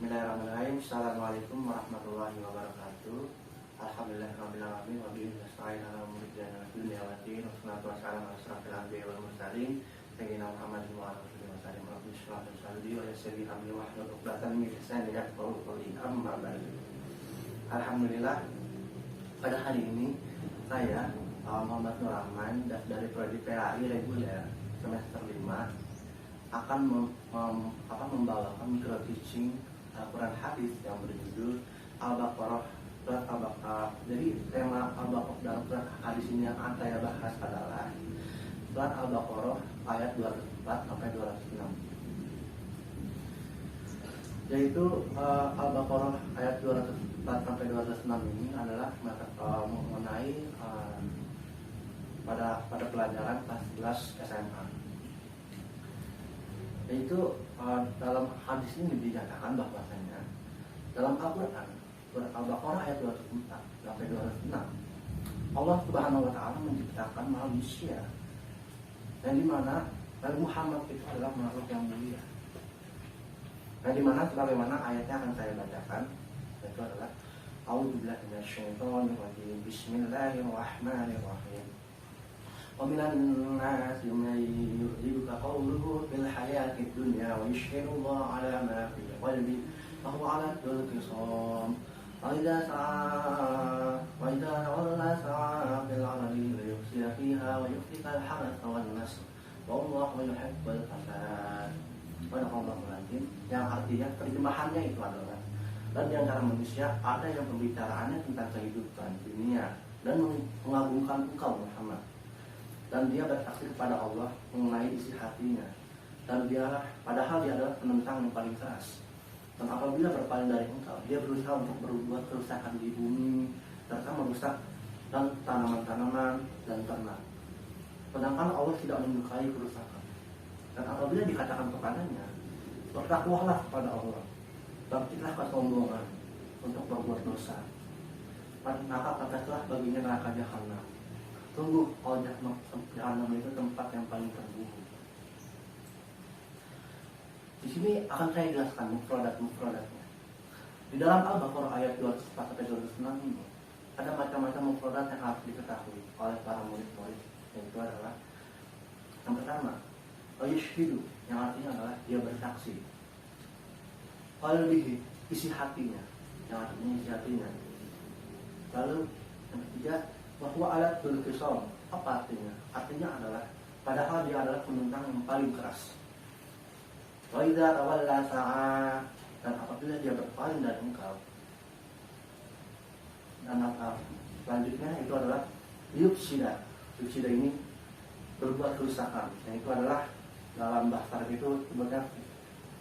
Bismillahirrahmanirrahim. Assalamualaikum warahmatullahi wabarakatuh. Alhamdulillahirabbil alamin wa bihi nasta'in ala umuri dunya waddin. Wassalatu wassalamu ala asyrofil anbiya'i wal mursalin sayyidina Muhammadin wa ala alihi wasallam. Rabbi shrah li sadri wa yassir li amri wahlul 'uqdatam min lisani yafqahu qawli. Amma ba'du. Alhamdulillah, pada hari ini saya Muhammad Nur Rahman dari prodi PAI reguler semester 5 akan membawakan micro teaching Al-Quran hadis yang berjudul Al-Baqarah surat Al-Baqarah. Jadi tema Al-Baqarah dalam surat hadis ini yang akan saya bahas adalah surat Al-Baqarah ayat 204 sampai 206. Yaitu Al-Baqarah ayat 204 sampai 206 ini adalah mengenai pada pelajaran kelas 11 SMA. Yaitu dalam hadis ini dinyatakan bahwasanya dalam Al-Quran surat Al-Baqarah ayat 204 sampai 206 Allah Subhanahu wa taala menciptakan manusia yang dimana Nabi Muhammad itu adalah makhluk yang mulia. Yang dimana sebagaimana ayatnya akan saya bacakan, yaitu adalah A'udzubillahi minasyaitonir rajim. Bismillahirrahmanirrahim. ومن الناس من يعجبك قوله في الحياة الدنيا ويشهد الله على ما في قلبه وهو على كل خصام وإذا تولى سعى في الأرض ليفسد فيها ويهلك الحرث والنسل والله يحب الفساد. Yang artinya terjemahannya itu adalah, dan di antara manusia ada yang pembicaraannya tentang kehidupan dunia dan mengagungkan engkau Muhammad, dan dia bersaksi kepada Allah mengenai isi hatinya, dan padahal dia adalah penentang yang paling keras. Dan apabila berpaling dari engkau, dia berusaha untuk berbuat kerusakan di bumi serta merusak dan tanaman-tanaman dan ternak. Sedangkan Allah tidak menyukai kerusakan. Dan apabila dikatakan kepadanya, bertakwalah kepada Allah, bangkitlah kesombongan untuk berbuat dosa, maka pantaslah baginya neraka jahanam. Sungguh jahanam itu tempat yang paling terburuk. Di sini akan saya jelaskan mufradatnya. Di dalam Al-Baqarah ayat 204-206 ini ada macam-macam mufradat yang harus diketahui oleh para murid-murid. Yaitu adalah yang pertama, yashhidu, yang artinya adalah dia bersaksi. Qalbihi, isi hatinya, yang artinya isi hatinya. Lalu yang ketiga, bahwa alat berkisah, apa artinya? Artinya adalah padahal dia adalah penentang yang paling keras. Wa idza tawalla sa'a, dan apabila dia berpaling dari engkau. Dan selanjutnya itu adalah yufsida. Yufsida ini berbuat kerusakan. Yang itu adalah dalam bahasa Arab itu sebutnya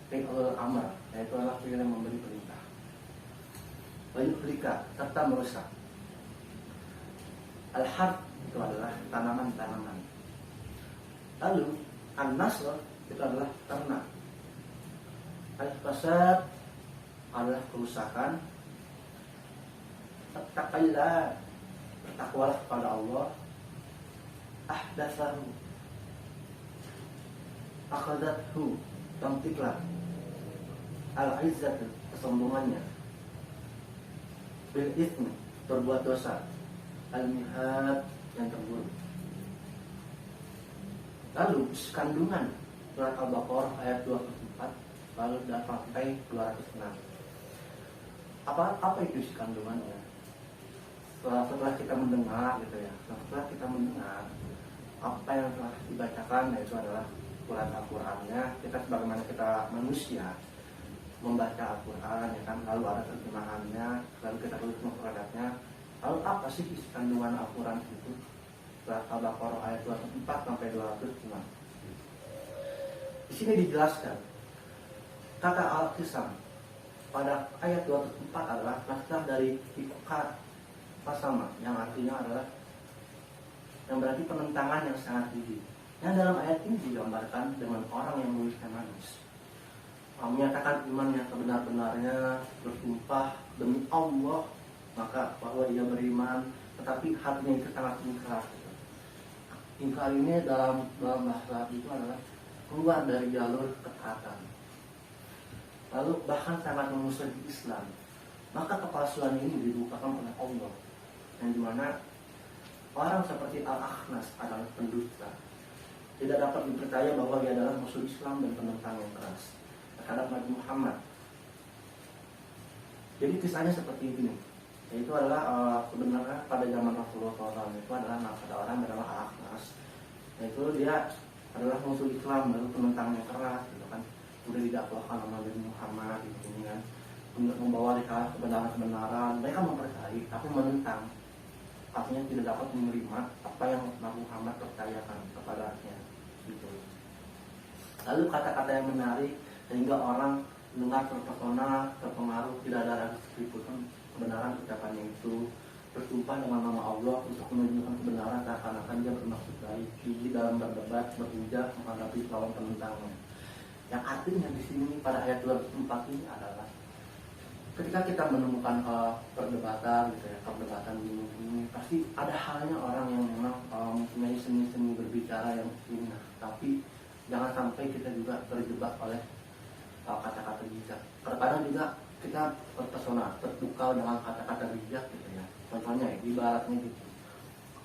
fi'lul amr, yaitu adalah fi'il yang memberi perintah. Wa yuhlika, serta merusak. Al-harth itu adalah tanaman-tanaman. Lalu an-nasr itu adalah ternak. Al-fasad adalah kerusakan. Taqillah, bertakwalah kepada Allah. Ahdatsahu, akhadathu, bangkitlah. Al-izzat, kesombongannya. Bil itsmi, berbuat dosa. Al-mihad, yang terburuk. Lalu kandungan surat Al-Baqarah ayat 204 lalu sampai 206. Apa itu kandungannya? Setelah kita mendengar gitu ya, setelah kita mendengar apa yang telah dibacakan, yaitu adalah surat Al-Qurannya, kita sebagaimana kita manusia membaca Al-Quran ya kan, lalu ada terjemahannya, lalu kita tulis mufradatnya. Lalu apa sih isi kandungan Al-Quran itu? Surat Al-Baqarah ayat 204 sampai 206. Di sini dijelaskan kata al-qisam pada ayat 204 adalah masalah dari qasama, yang artinya adalah yang berarti penentangan yang sangat tinggi. Yang dalam ayat ini digambarkan dengan orang yang mulusnya manis, menyatakan iman yang sebenar-benarnya, bersumpah demi Allah maka bahwa ia beriman, tetapi hatinya itu sangat ingkar. Ingkar ini dalam bahasa itu adalah keluar dari jalur ketaatan. lalu bahkan sangat memusuhi Islam, maka kepalsuan ini dibukakan oleh Allah, yang dimana orang seperti Al-Akhnas adalah pendusta, tidak dapat dipercaya bahwa dia adalah musuh Islam dan penentang yang keras terhadap Nabi Muhammad. Jadi kisahnya seperti ini, yaitu adalah sebenarnya pada zaman Rasulullah SAW itu adalah ada orang bernama Al-Akhnas, yaitu dia adalah musuh Islam lalu penentang yang keras, gitu kan. Udah didakwahkan oleh Nabi Muhammad gitu kan, untuk membawa kebenaran-kebenaran, mereka mempercayai tapi menentang, artinya tidak dapat menerima apa yang Nabi Muhammad percayakan kepadanya gitu. Lalu kata-kata yang menarik sehingga orang dengar terpesona, terpengaruh, tidak ada lagi keributan kebenaran ucapannya itu, bersumpah dengan nama Allah untuk menunjukkan kebenaran seakan-akan dia bermaksud baik, gigi dalam berdebat, berhujah menghadapi lawan penentangnya. Yang artinya di sini pada ayat 204 ini adalah ketika kita menemukan perdebatan gitu ya, perdebatan ini pasti ada halnya orang yang memang mempunyai seni-seni berbicara yang indah, tapi jangan sampai kita juga terjebak oleh kata-kata bijak. Kadang juga kita terpesona, terpukau dengan kata-kata bijak gitu ya. Contohnya ya, ibaratnya gitu,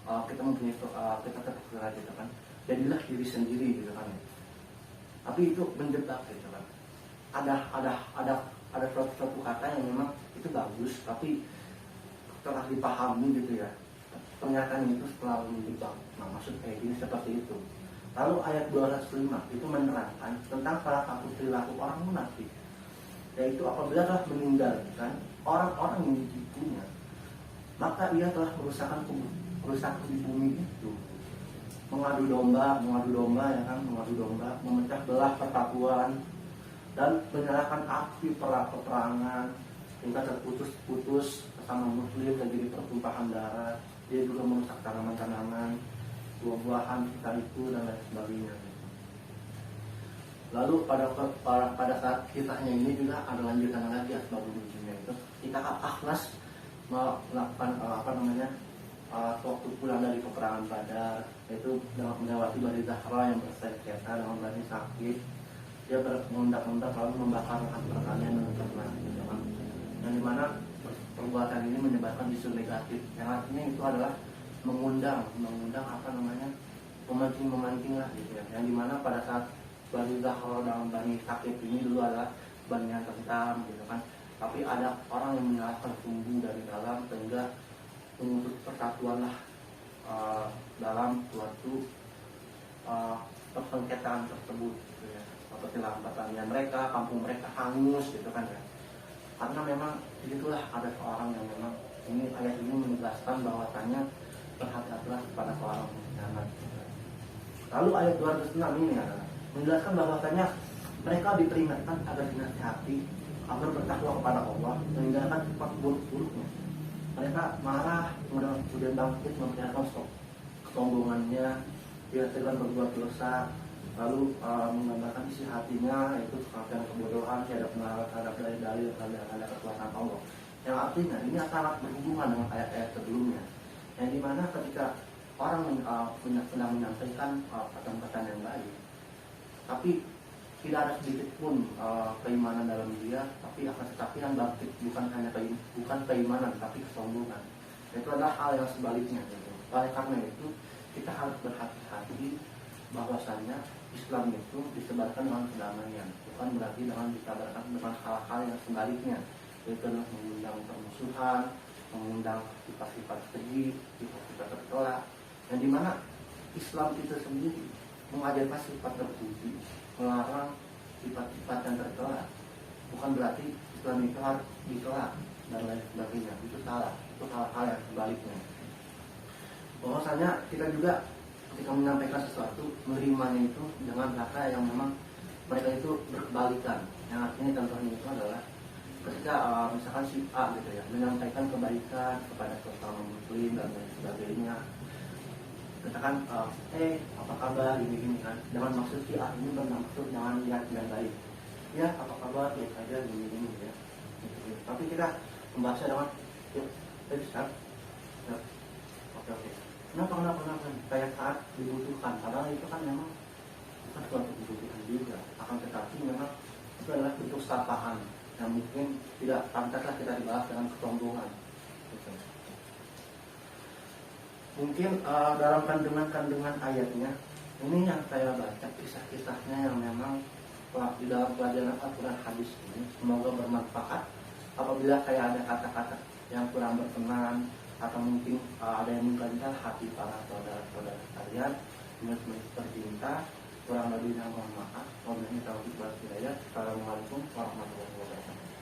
kita mempunyai kita terpukau gitu kan, jadilah diri sendiri gitu kan ya. Tapi itu menjebak gitu kan. Ada suatu kata yang memang itu bagus, tapi setelah dipahami gitu ya, pernyataan itu setelah menjebak. Nah, maksud kayak gini seperti itu. Lalu ayat 205 itu menerangkan tentang salah satu perilaku orang munafik, yaitu apabila telah meninggalkan orang-orang yang ditipunya, maka ia telah merusakkan di bumi itu, mengadu domba ya kan, memecah belah persatuan dan menyalakan api peperangan hingga terputus-putus sesama muslim terjadi pertumpahan darah. Dia juga merusak tanaman-tanaman, buah-buahan kita itu dan lain sebagainya. Lalu pada saat kisahnya ini juga ada lanjutan lagi asbabun nuzulnya itu. Kita Akhnas melakukan waktu pulang dari peperangan Badar, yaitu melewati Bani Zahra yang bersengketa dengan Bani Sakit. Dia mengundak-undak lalu membakar lahan pertanian dengan ternak, yang dimana perbuatan ini menyebabkan isu negatif, yang artinya itu adalah mengundang memancing lah gitu ya. Yang dimana pada saat Bani Zahra dan Bani Sakit ini dulu adalah Bani yang tentam gitu kan, tapi ada orang yang menyalahkan sumbu dari dalam sehingga memutus persatuan lah dalam suatu persengketaan tersebut gitu ya. Seperti lahan pertanian mereka, kampung mereka hangus gitu kan ya. Karena memang itulah ada seorang yang memang ini ayat ini menegaskan bahwasannya berhati-hatilah kepada seorang pengkhianat. Lalu ayat 206 ini adalah menjelaskan bahwasannya mereka diperingatkan agar dinasihati agar bertakwa kepada Allah, meninggalkan sifat buruk-buruknya. Mereka marah, kemudian bangkit memperlihatkan kesombongannya, dia sedang berbuat dosa, lalu menggambarkan isi hatinya yaitu kesaksian kebodohan, tiada pengaruh terhadap dalil-dalil tanda-tanda kekuasaan Allah. Yang artinya ini sangat berhubungan dengan ayat-ayat sebelumnya, yang dimana ketika orang sedang menyampaikan pesan-pesan yang baik, tapi tidak ada sedikit pun keimanan dalam dia, tapi akan tetapi yang bangkit bukan hanya keimanan, tapi kesombongan. Itu adalah hal yang sebaliknya. Gitu. Oleh karena itu kita harus berhati-hati bahwasannya Islam itu disebarkan dengan kedamaian, bukan berarti dengan disebarkan dengan hal-hal yang sebaliknya, yaitu mengundang permusuhan, mengundang sifat-sifat keji, sifat-sifat tercela, yang dimana Islam itu sendiri mengajarkan sifat terpuji, melarang sifat-sifat yang tercela. Bukan berarti Islam itu harus dicela dan lain sebagainya. Itu salah, itu hal-hal yang sebaliknya. Bahwasanya kita juga ketika menyampaikan sesuatu, menerimanya itu dengan kata yang memang mereka itu berkebalikan. Yang artinya contohnya itu adalah ketika misalkan si A gitu ya, menyampaikan kebaikan kepada sesama muslim dan lain sebagainya. Misalkan apa kabar gini kan, dengan maksud si A ini bermaksud jangan lihat yang baik. Ya apa kabar, baik aja gini ya. Tapi kita membahasnya dengan Ustaz. Oke. Kenapa kayak saat dibutuhkan, padahal itu kan memang bukan suatu kebutuhan juga. Akan tetapi memang itu adalah bentuk sapaan yang mungkin tidak pantaslah kita dibalas dengan kesombongan gitu. Mungkin dalam kandungan-kandungan ayatnya ini yang saya baca kisah-kisahnya yang memang di dalam pelajaran Al-Quran hadis ini semoga bermanfaat. Apabila saya ada kata-kata yang kurang berkenan atau mungkin ada yang mengganjal hati para saudara-saudara sekalian, menurut tercinta, kurang lebihnya mohon maaf. Wabillahi taufiq wal hidayah. Assalamualaikum warahmatullahi wabarakatuh.